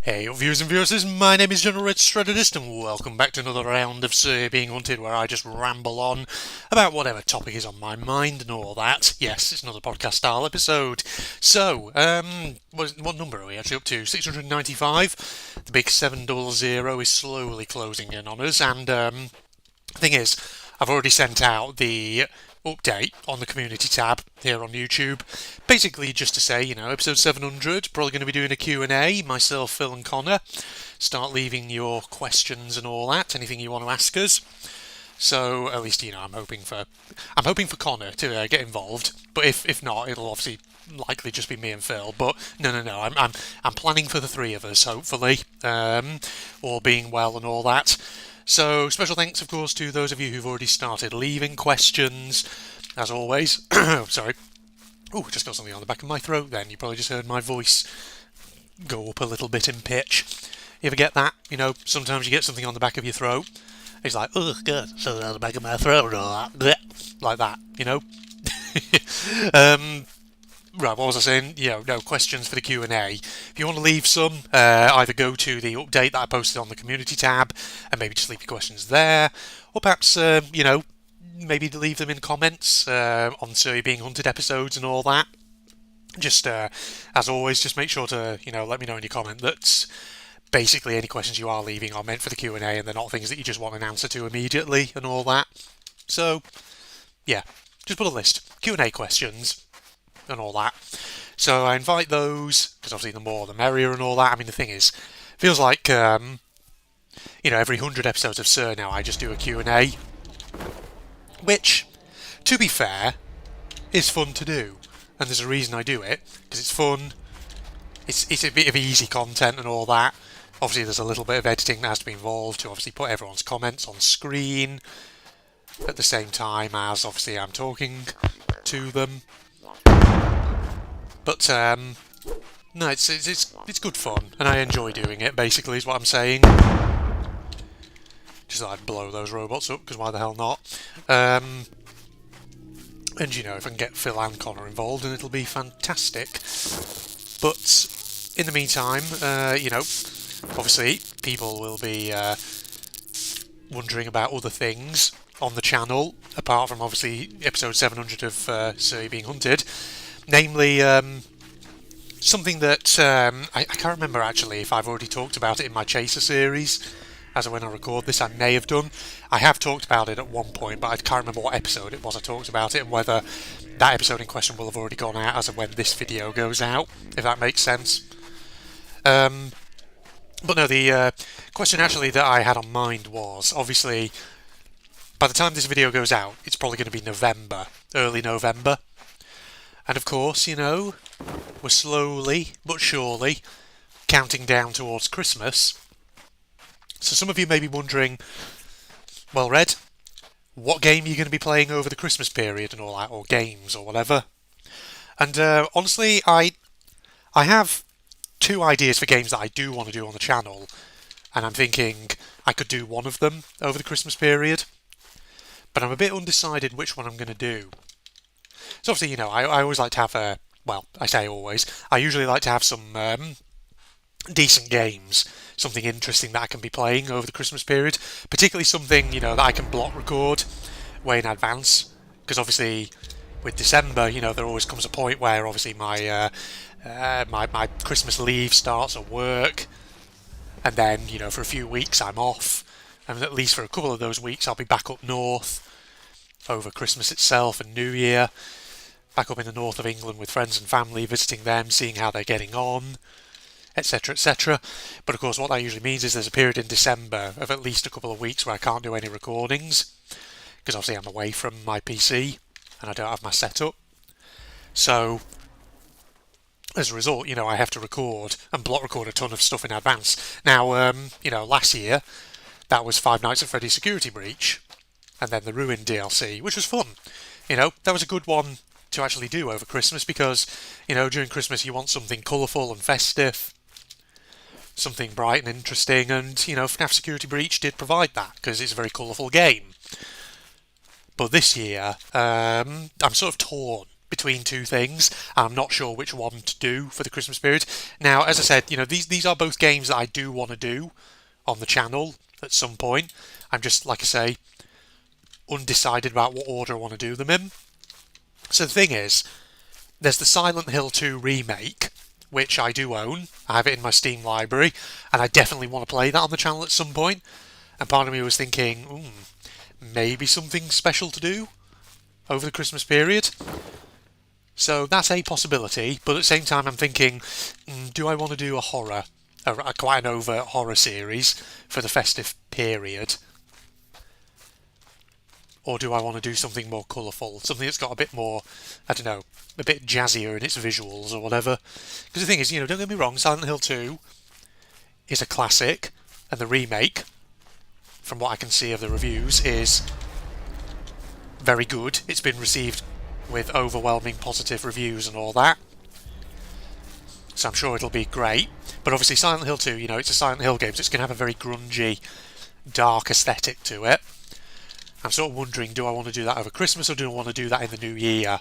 Hey viewers and viewers, my name is General Red Strategist and welcome back to another round of Being Hunted where I just ramble on about whatever topic is on my mind and all that. Yes, it's another podcast style episode. So, what number are we actually up to? 695? The big 700 is slowly closing in on us, and the thing is, I've already sent out the update on the community tab here on YouTube. Basically just to say, episode 700, probably going to be doing a Q&A, myself, Phil and Connor. Start leaving your questions and all that, anything you want to ask us. So at least, I'm hoping for Connor to get involved, but if not, it'll obviously likely just be me and Phil. But no, I'm planning for the three of us, hopefully, all being well and all that. So, special thanks, of course, to those of you who've already started leaving questions, as always. Sorry. Oh, just got something on the back of my throat then. You probably just heard my voice go up a little bit in pitch. You ever get that? Sometimes you get something on the back of your throat. It's like, oh, God, something on the back of my throat, or like that, Right, what was I saying? No questions for the Q&A. If you want to leave some, either go to the update that I posted on the community tab and maybe just leave your questions there, or perhaps, maybe leave them in comments on Being Hunted episodes and all that. Just, as always, just make sure to, let me know in your comment that basically any questions you are leaving are meant for the Q&A and they're not things that you just want an answer to immediately and all that. So, yeah, just put a list. Q&A questions and all that. So I invite those, because obviously the more the merrier and all that. I mean, the thing is, feels like, every 100 episodes of Sir now I just do a Q&A, which, to be fair, is fun to do. And there's a reason I do it, because it's fun, it's a bit of easy content and all that. Obviously there's a little bit of editing that has to be involved to obviously put everyone's comments on screen, at the same time as obviously I'm talking to them. But no, it's good fun, and I enjoy doing it. Basically, is what I'm saying. Just thought I'd blow those robots up, because why the hell not? And if I can get Phil and Connor involved, then it'll be fantastic. But in the meantime, obviously people will be wondering about other things on the channel, apart from obviously episode 700 of Being Hunted. Namely, something that I can't remember actually if I've already talked about it in my Chaser series. As of when I record this, I may have done. I have talked about it at one point, but I can't remember what episode it was I talked about it and whether that episode in question will have already gone out as of when this video goes out, if that makes sense. But no, the question actually that I had on mind was, obviously, by the time this video goes out, it's probably going to be November, early November. And of course, we're slowly but surely counting down towards Christmas. So some of you may be wondering, well, Red, what game are you going to be playing over the Christmas period and all that, or games or whatever? And honestly, I have two ideas for games that I do want to do on the channel, and I'm thinking I could do one of them over the Christmas period, but I'm a bit undecided which one I'm going to do. So obviously, I always like to have I say always, I usually like to have some decent games, something interesting that I can be playing over the Christmas period, particularly something, that I can block record way in advance, because obviously with December, there always comes a point where obviously my my Christmas leave starts at work, and then, for a few weeks I'm off, and at least for a couple of those weeks I'll be back up north over Christmas itself and New Year, back up in the north of England with friends and family, visiting them, seeing how they're getting on, etc, etc. But of course what that usually means is there's a period in December of at least a couple of weeks where I can't do any recordings, because obviously I'm away from my PC and I don't have my setup. So as a result, I have to record and block record a ton of stuff in advance. Now, last year that was Five Nights at Freddy's Security Breach, and then the Ruin DLC, which was fun. That was a good one to actually do over Christmas, because, during Christmas you want something colourful and festive, something bright and interesting, and, FNAF Security Breach did provide that, because it's a very colourful game. But this year, I'm sort of torn between two things. I'm not sure which one to do for the Christmas period. Now, as I said, these are both games that I do want to do on the channel at some point. I'm just, like I say, undecided about what order I want to do them in. So the thing is, there's the Silent Hill 2 remake, which I do own. I have it in my Steam library, and I definitely want to play that on the channel at some point. And part of me was thinking, maybe something special to do over the Christmas period. So that's a possibility, but at the same time I'm thinking, do I want to do a horror, quite an overt horror series for the festive period? Or do I want to do something more colourful, something that's got a bit more, I don't know, a bit jazzier in its visuals or whatever? Because the thing is, don't get me wrong, Silent Hill 2 is a classic, and the remake, from what I can see of the reviews, is very good. It's been received with overwhelming positive reviews and all that. So I'm sure it'll be great. But obviously Silent Hill 2, it's a Silent Hill game, so it's going to have a very grungy, dark aesthetic to it. I'm sort of wondering, do I want to do that over Christmas or do I want to do that in the new year?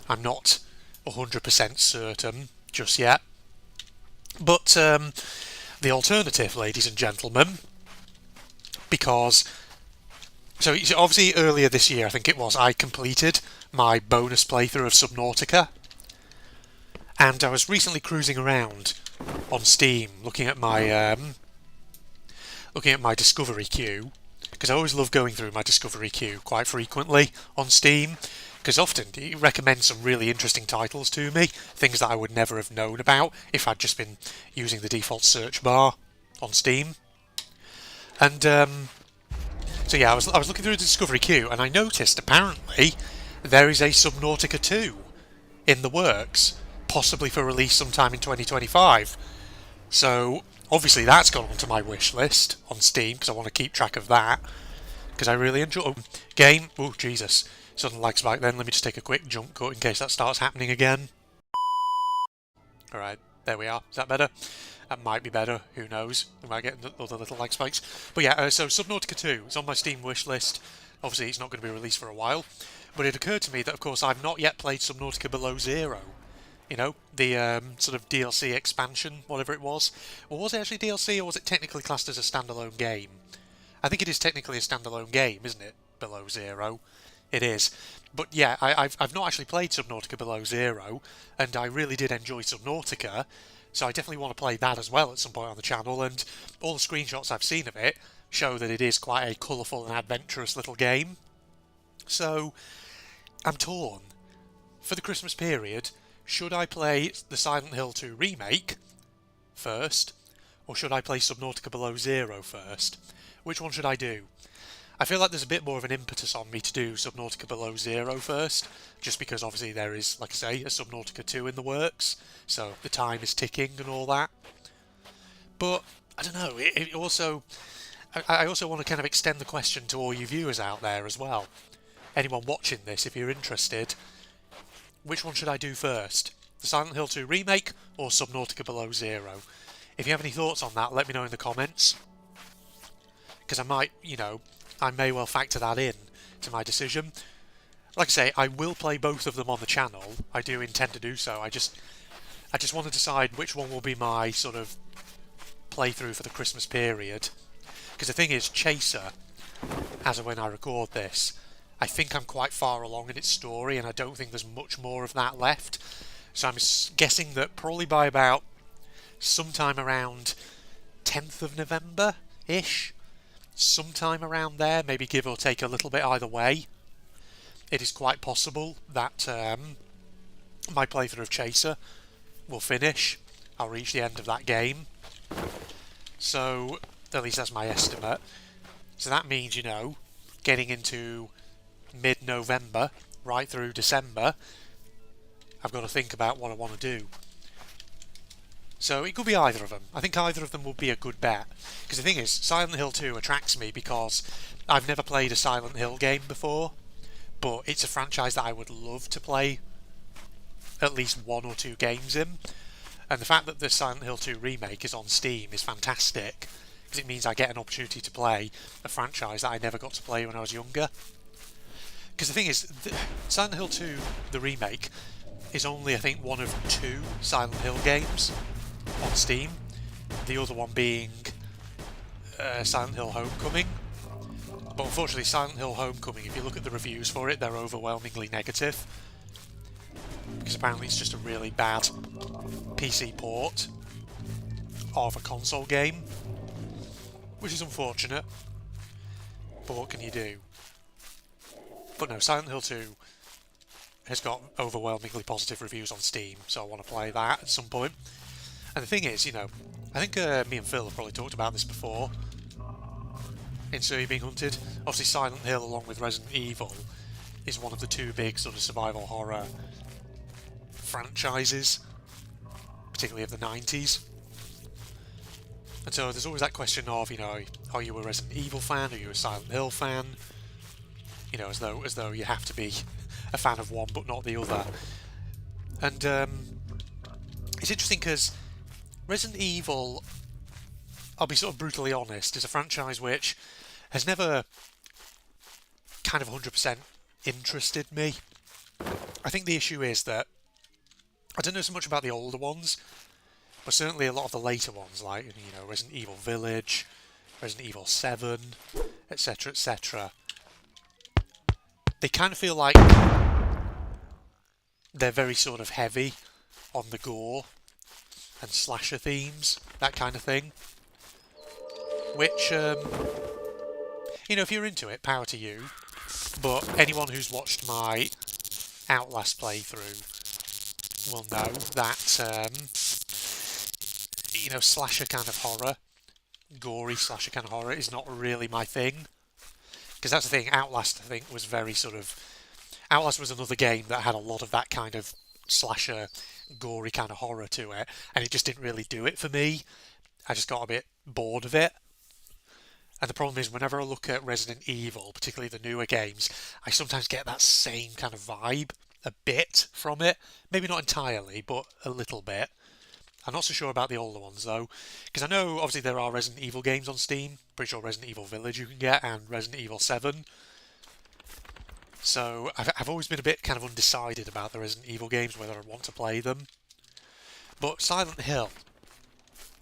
I'm not 100% certain just yet. But the alternative, ladies and gentlemen, because... So obviously earlier this year, I think it was, I completed my bonus playthrough of Subnautica. And I was recently cruising around on Steam looking at my discovery queue, because I always love going through my discovery queue quite frequently on Steam, because often it recommends some really interesting titles to me, things that I would never have known about if I'd just been using the default search bar on Steam. And so yeah, I was looking through the discovery queue, and I noticed apparently there is a Subnautica 2 in the works, possibly for release sometime in 2025. So obviously that's gone onto my wish list on Steam, because I want to keep track of that, because I really enjoy game. Oh Jesus, sudden lag spike. Then let me just take a quick jump cut in case that starts happening again. Alright, there we are. Is that better? That might be better, who knows, we might get other little lag spikes. But yeah, so Subnautica 2 is on my Steam wish list. Obviously it's not going to be released for a while, but it occurred to me that of course I've not yet played Subnautica Below Zero. The sort of DLC expansion, whatever it was. Or was it actually DLC, or was it technically classed as a standalone game? I think it is technically a standalone game, isn't it? Below Zero. It is. But yeah, I've not actually played Subnautica Below Zero, and I really did enjoy Subnautica, so I definitely want to play that as well at some point on the channel, and all the screenshots I've seen of it show that it is quite a colourful and adventurous little game. So, I'm torn. For the Christmas period, should I play the Silent Hill 2 remake first, or should I play Subnautica Below Zero first? Which one should I do? I feel like there's a bit more of an impetus on me to do Subnautica Below Zero first, just because obviously there is, like I say, a Subnautica 2 in the works, so the time is ticking and all that. But, I don't know, I also want to kind of extend the question to all you viewers out there as well. Anyone watching this, if you're interested, which one should I do first? The Silent Hill 2 remake or Subnautica Below Zero? If you have any thoughts on that, let me know in the comments. Because I might, I may well factor that in to my decision. Like I say, I will play both of them on the channel. I do intend to do so. I just want to decide which one will be my sort of playthrough for the Christmas period. Because the thing is, Chaser, as of when I record this, I think I'm quite far along in its story, and I don't think there's much more of that left. So I'm guessing that probably by about sometime around 10th of November-ish, sometime around there, maybe give or take a little bit either way, it is quite possible that my playthrough of Chaser will finish. I'll reach the end of that game. So, at least that's my estimate. So that means, getting into mid-November, right through December, I've got to think about what I want to do. So it could be either of them. I think either of them would be a good bet. Because the thing is, Silent Hill 2 attracts me because I've never played a Silent Hill game before, but it's a franchise that I would love to play at least 1 or 2 games in. And the fact that the Silent Hill 2 remake is on Steam is fantastic, because it means I get an opportunity to play a franchise that I never got to play when I was younger. Because Because the thing is, Silent Hill 2, the remake, is only, I think, one of 2 Silent Hill games on Steam. The other one being Silent Hill Homecoming. But unfortunately, Silent Hill Homecoming, if you look at the reviews for it, they're overwhelmingly negative. Because apparently it's just a really bad PC port of a console game. Which is unfortunate. But what can you do? But no, Silent Hill 2 has got overwhelmingly positive reviews on Steam, so I want to play that at some point. And the thing is, you know, I think me and Phil have probably talked about this before in So You're Being Hunted. Obviously Silent Hill, along with Resident Evil, is one of the 2 big sort of survival horror franchises, particularly of the 90s. And so there's always that question of, you know, are you a Resident Evil fan? Are you a Silent Hill fan? You know, as though you have to be a fan of one but not the other. And it's interesting because Resident Evil, I'll be sort of brutally honest, is a franchise which has never kind of 100% interested me. I think the issue is that I don't know so much about the older ones, but certainly a lot of the later ones, like, you know, Resident Evil Village, Resident Evil 7, etc., etc., they kind of feel like they're very sort of heavy on the gore and slasher themes, that kind of thing. Which, you know, if you're into it, power to you. But anyone who's watched my Outlast playthrough will know that, you know, slasher kind of horror, gory slasher kind of horror, is not really my thing. Because that's the thing, Outlast, I think, was very sort of... Outlast was another game that had a lot of that kind of slasher, gory kind of horror to it, and it just didn't really do it for me. I just got a bit bored of it. And the problem is, whenever I look at Resident Evil, particularly the newer games, I sometimes get that same kind of vibe, a bit, from it. Maybe not entirely, but a little bit. I'm not so sure about the older ones though, because I know obviously there are Resident Evil games on Steam. Pretty sure Resident Evil Village you can get, and Resident Evil 7. So I've always been a bit kind of undecided about the Resident Evil games, whether I want to play them. But Silent Hill,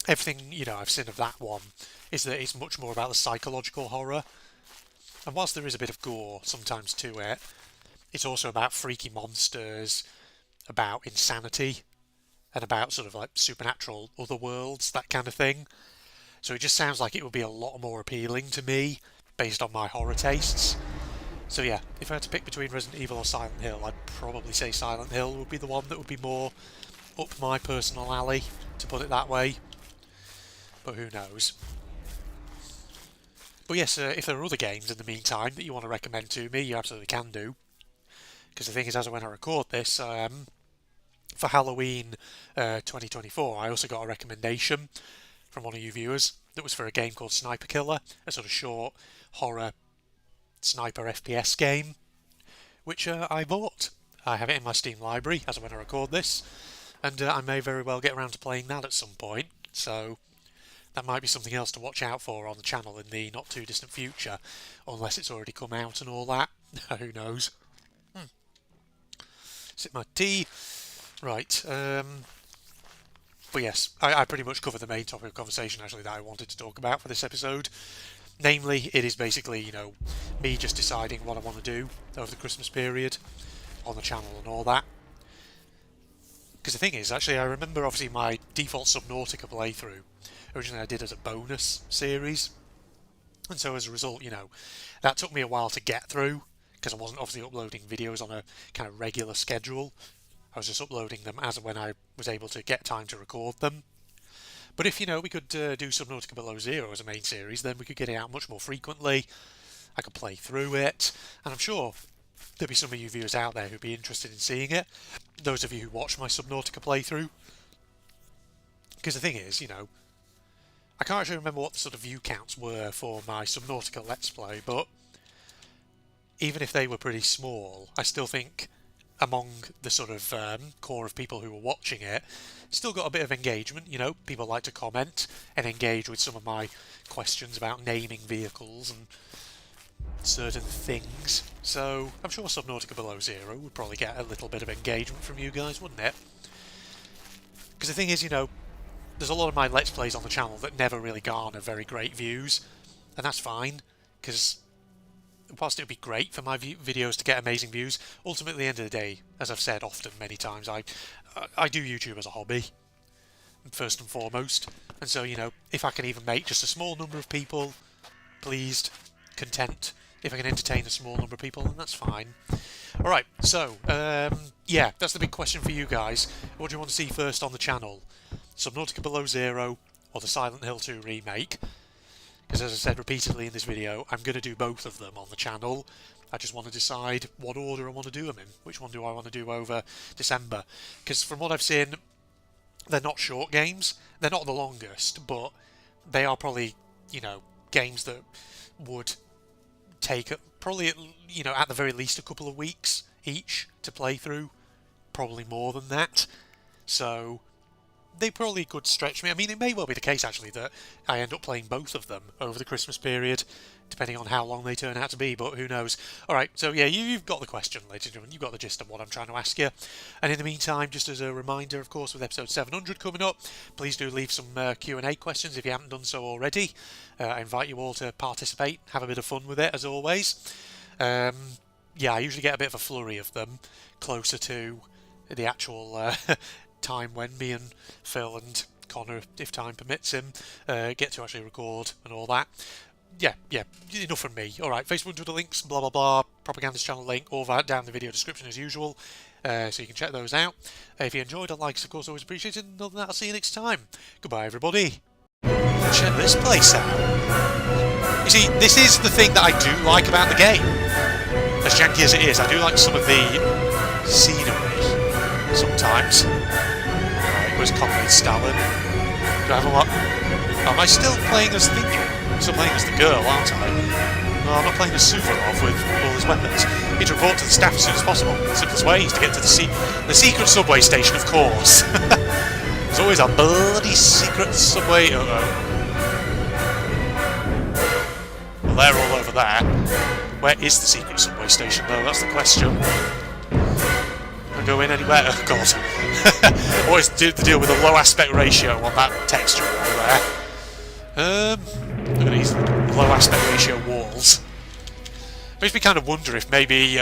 everything, you know, I've seen of that one is that it's much more about the psychological horror. And whilst there is a bit of gore sometimes to it, it's also about freaky monsters, about insanity, and about sort of like supernatural other worlds, that kind of thing. So it just sounds like it would be a lot more appealing to me based on my horror tastes. So yeah, if I had to pick between Resident Evil or Silent Hill, I'd probably say Silent Hill would be the one that would be more up my personal alley, to put it that way. But who knows. But yes, if there are other games in the meantime that you want to recommend to me, you absolutely can do. Because the thing is, as when I record this, for Halloween 2024, I also got a recommendation from one of you viewers that was for a game called Sniper Killer, a sort of short horror sniper FPS game, which I bought. I have it in my Steam library as when I record this, and I may very well get around to playing that at some point, so that might be something else to watch out for on the channel in the not too distant future, unless it's already come out and all that. Who knows? Sip my tea. Right, but yes, I pretty much covered the main topic of conversation actually that I wanted to talk about for this episode. Namely, it is basically, you know, me just deciding what I want to do over the Christmas period on the channel and all that. Because the thing is, actually, I remember obviously my default Subnautica playthrough, originally I did as a bonus series. And so as a result, you know, that took me a while to get through, because I wasn't obviously uploading videos on a kind of regular schedule. I was just uploading them as and when I was able to get time to record them. But if, you know, we could do Subnautica Below Zero as a main series, then we could get it out much more frequently. I could play through it, and I'm sure there'll be some of you viewers out there who'd be interested in seeing it. Those of you who watch my Subnautica playthrough. Because the thing is, you know, I can't actually remember what the sort of view counts were for my Subnautica Let's Play, but even if they were pretty small, I still think among the sort of core of people who were watching it, still got a bit of engagement. You know, people like to comment and engage with some of my questions about naming vehicles and certain things. So I'm sure Subnautica Below Zero would probably get a little bit of engagement from you guys, wouldn't it? Because the thing is, you know, there's a lot of my Let's Plays on the channel that never really garner very great views, and that's fine, because whilst it would be great for my videos to get amazing views, ultimately at the end of the day, as I've said often many times, I do YouTube as a hobby, first and foremost, and so, you know, if I can even make just a small number of people pleased, content, if I can entertain a small number of people, then that's fine. Alright, so, yeah, that's the big question for you guys. What do you want to see first on the channel? Subnautica Below Zero or the Silent Hill 2 remake? Because as I said repeatedly in this video, I'm going to do both of them on the channel. I just want to decide what order I want to do them in. Which one do I want to do over December? Because from what I've seen, they're not short games. They're not the longest, but they are probably, you know, games that would take probably, you know, at the very least a couple of weeks each to play through. Probably more than that. So they probably could stretch me. I mean, it may well be the case, actually, that I end up playing both of them over the Christmas period, depending on how long they turn out to be, but who knows. Alright, so yeah, you've got the question, ladies and gentlemen. You've got the gist of what I'm trying to ask you. And in the meantime, just as a reminder, of course, with episode 700 coming up, please do leave some Q&A questions if you haven't done so already. I invite you all to participate, have a bit of fun with it, as always. Yeah, I usually get a bit of a flurry of them closer to the actual time when me and Phil and Connor, if time permits him, get to actually record and all that. Yeah, enough from me. Alright, Facebook, Twitter links, blah blah blah, Propaganda's channel link, all that down in the video description as usual, so you can check those out. If you enjoyed, a like's of course always appreciated, and other than that, I'll see you next time. Goodbye everybody. Check this place out. You see, this is the thing that I do like about the game. As janky as it is, I do like some of the scenery sometimes. Where's Comrade Stalin? Do I have a lot? Am I still playing as Thinking? I'm still playing as the girl, aren't I? No, I'm not playing as Suvorov with all his weapons. Need to report to the staff as soon as possible. The simplest way is to get to the secret subway station, of course. There's always a bloody secret subway. Uh-oh. Well, they're all over there. Where is the secret subway station, though? That's the question. Go in anywhere. Oh god. Always do the deal with a low aspect ratio on that texture over there. Look at these low aspect ratio walls. Makes me kind of wonder if maybe